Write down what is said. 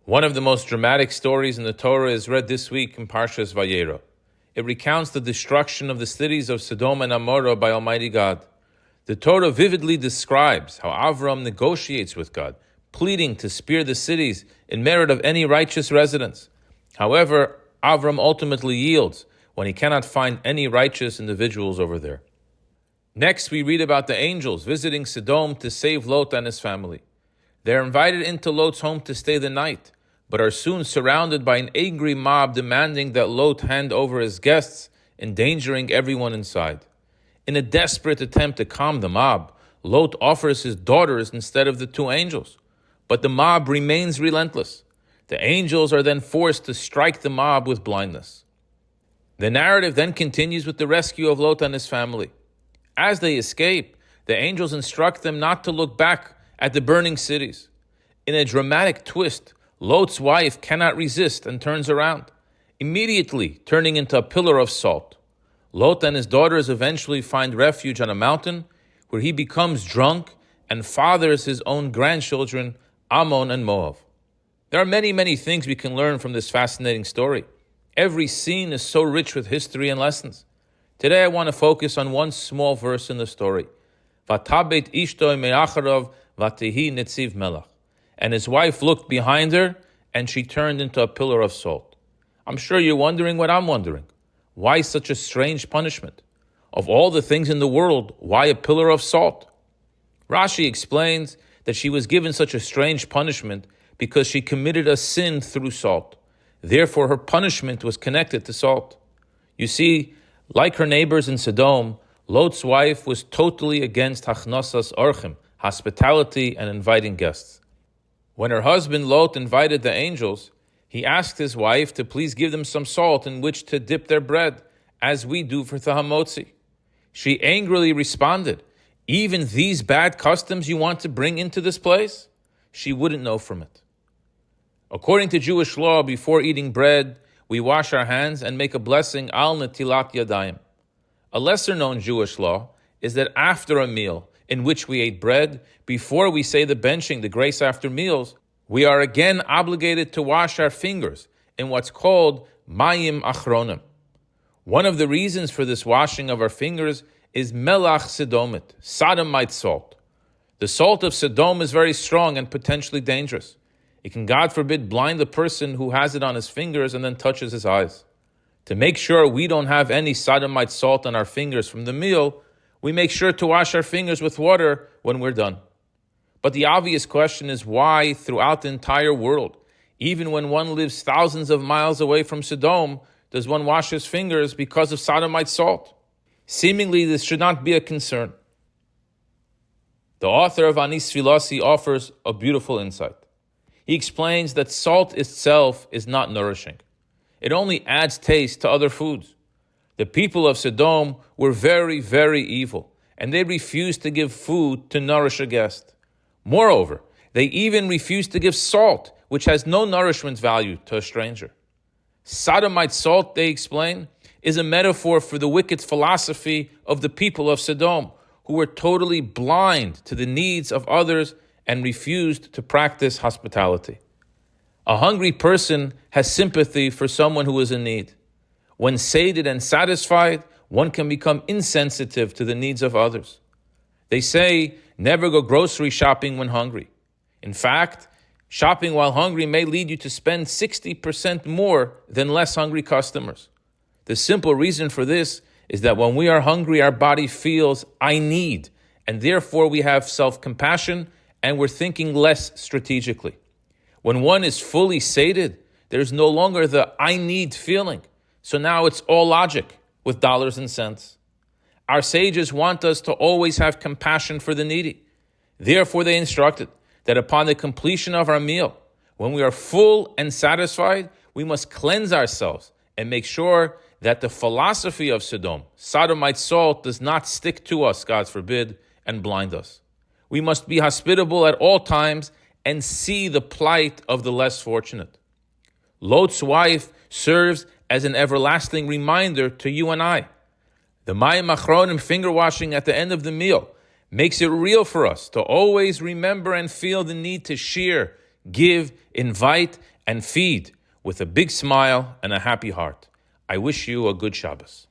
One of the most dramatic stories in the Torah is read this week in Parshas Vayera. It recounts the destruction of the cities of Sodom and Amorah by Almighty God. The Torah vividly describes how Avram negotiates with God, pleading to spare the cities in merit of any righteous residents. However, Avram ultimately yields when he cannot find any righteous individuals over there. Next, we read about the angels visiting Sodom to save Lot and his family. They are invited into Lot's home to stay the night, but are soon surrounded by an angry mob demanding that Lot hand over his guests, endangering everyone inside. In a desperate attempt to calm the mob, Lot offers his daughters instead of the two angels, but the mob remains relentless. The angels are then forced to strike the mob with blindness. The narrative then continues with the rescue of Lot and his family. As they escape, the angels instruct them not to look back at the burning cities. In a dramatic twist, Lot's wife cannot resist and turns around, immediately turning into a pillar of salt. Lot and his daughters eventually find refuge on a mountain where he becomes drunk and fathers his own grandchildren, Ammon and Moab. There are many things we can learn from this fascinating story. Every scene is so rich with history and lessons. Today I want to focus on one small verse in the story. Vatabet ishtoi me'acharov vatihi netziv melach. And his wife looked behind her, and she turned into a pillar of salt. I'm sure you're wondering what I'm wondering. Why such a strange punishment? Of all the things in the world, why a pillar of salt? Rashi explains that she was given such a strange punishment because she committed a sin through salt. Therefore, her punishment was connected to salt. You see, like her neighbors in Sodom, Lot's wife was totally against hachnasas orchim, hospitality and inviting guests. When her husband Lot invited the angels, he asked his wife to please give them some salt in which to dip their bread, as we do for Tahamotzi. She angrily responded, "Even these bad customs you want to bring into this place?" She wouldn't know from it. According to Jewish law, before eating bread, we wash our hands and make a blessing al netilat yadayim. A lesser-known Jewish law is that after a meal in which we ate bread, before we say the benching, the grace after meals, we are again obligated to wash our fingers in what's called mayim achronim. One of the reasons for this washing of our fingers is melach Sodomit, Sodomite salt. The salt of Sodom is very strong and potentially dangerous. It can, God forbid, blind the person who has it on his fingers and then touches his eyes. To make sure we don't have any Sodomite salt on our fingers from the meal, we make sure to wash our fingers with water when we're done. But the obvious question is why throughout the entire world, even when one lives thousands of miles away from Sodom, does one wash his fingers because of Sodomite salt? Seemingly, this should not be a concern. The author of Anis Filasi offers a beautiful insight. He explains that salt itself is not nourishing. It only adds taste to other foods. The people of Sodom were very evil, and they refused to give food to nourish a guest. Moreover, they even refused to give salt, which has no nourishment value, to a stranger. Sodomite salt, they explain, is a metaphor for the wicked philosophy of the people of Sodom, who were totally blind to the needs of others and refused to practice hospitality. A hungry person has sympathy for someone who is in need. When sated and satisfied, one can become insensitive to the needs of others. They say, never go grocery shopping when hungry. In fact, shopping while hungry may lead you to spend 60% more than less hungry customers. The simple reason for this is that when we are hungry, our body feels, I need, and therefore we have self-compassion and we're thinking less strategically. When one is fully sated, there's no longer the I need feeling. So now it's all logic with dollars and cents. Our sages want us to always have compassion for the needy. Therefore, they instructed that upon the completion of our meal, when we are full and satisfied, we must cleanse ourselves and make sure that the philosophy of Sodom, Sodomite salt, does not stick to us, God forbid, and blind us. We must be hospitable at all times and see the plight of the less fortunate. Lot's wife serves as an everlasting reminder to you and I. The mayim achronim, finger washing at the end of the meal, makes it real for us to always remember and feel the need to share, give, invite, and feed with a big smile and a happy heart. I wish you a good Shabbos.